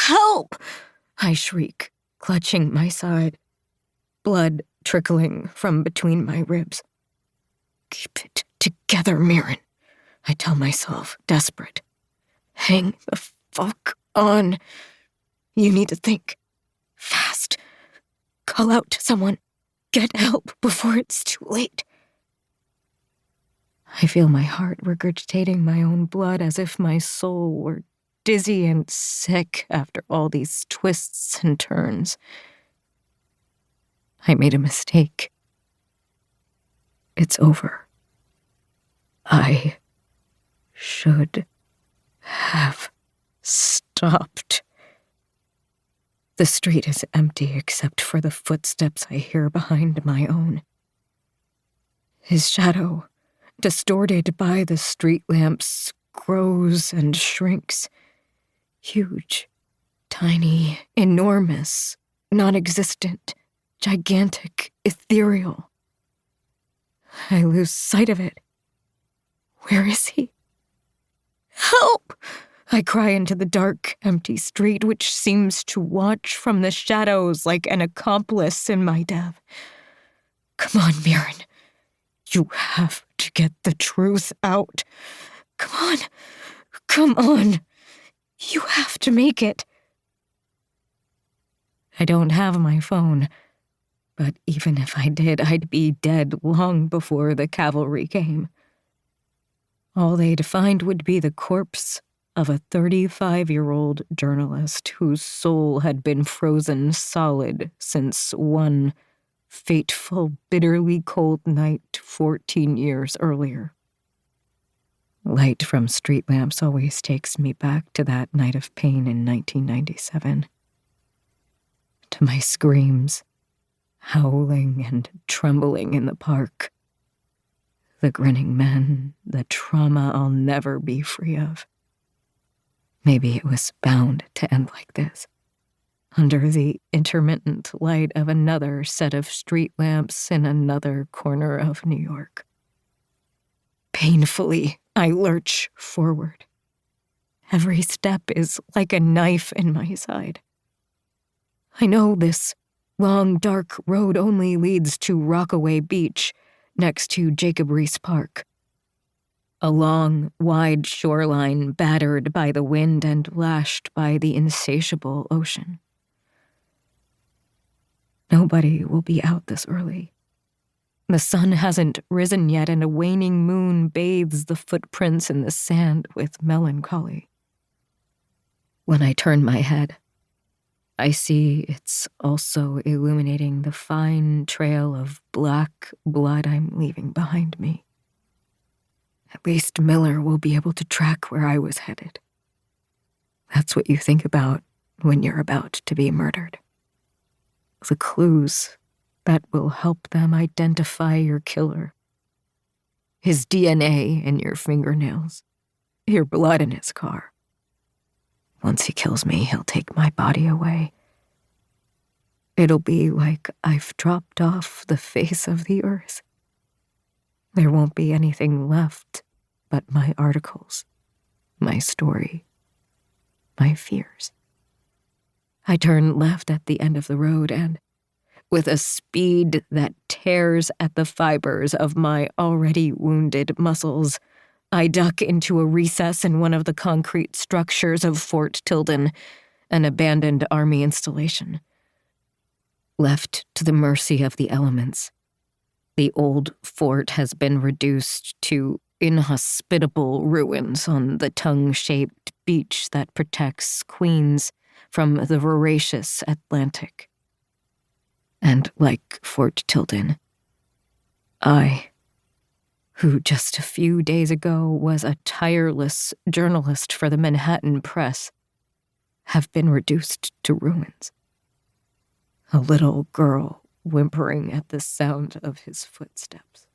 Help! I shriek, clutching my side, blood trickling from between my ribs. Keep it together, Miren, I tell myself, desperate. Hang the fuck on. You need to think. Fast. Call out to someone. Get help before it's too late. I feel my heart regurgitating my own blood as if my soul were dizzy and sick after all these twists and turns. I made a mistake. It's over. I should have stopped. The street is empty except for the footsteps I hear behind my own. His shadow, distorted by the street lamps, grows and shrinks. Huge, tiny, enormous, non-existent, gigantic, ethereal. I lose sight of it. Where is he? Help! I cry into the dark, empty street, which seems to watch from the shadows like an accomplice in my death. Come on, Miren. You have to get the truth out. Come on. Come on. You have to make it. I don't have my phone, but even if I did, I'd be dead long before the cavalry came. All they'd find would be the corpse of a 35-year-old journalist whose soul had been frozen solid since one fateful, bitterly cold night 14 years earlier. Light from street lamps always takes me back to that night of pain in 1997. To my screams, howling and trembling in the park. The grinning men, the trauma I'll never be free of. Maybe it was bound to end like this, under the intermittent light of another set of street lamps in another corner of New York. Painfully, I lurch forward. Every step is like a knife in my side. I know this long, dark road only leads to Rockaway Beach, next to Jacob Riis Park. A long, wide shoreline battered by the wind and lashed by the insatiable ocean. Nobody will be out this early. The sun hasn't risen yet, and a waning moon bathes the footprints in the sand with melancholy. When I turn my head, I see it's also illuminating the fine trail of black blood I'm leaving behind me. At least Miller will be able to track where I was headed. That's what you think about when you're about to be murdered. The clues that will help them identify your killer. His DNA in your fingernails, your blood in his car. Once he kills me, he'll take my body away. It'll be like I've dropped off the face of the earth. There won't be anything left but my articles, my story, my fears. I turn left at the end of the road and, with a speed that tears at the fibers of my already wounded muscles, I duck into a recess in one of the concrete structures of Fort Tilden, an abandoned army installation. Left to the mercy of the elements, the old fort has been reduced to inhospitable ruins on the tongue-shaped beach that protects Queens from the voracious Atlantic. And like Fort Tilden, I, who just a few days ago was a tireless journalist for the Manhattan Press, have been reduced to ruins. A little girl whimpering at the sound of his footsteps.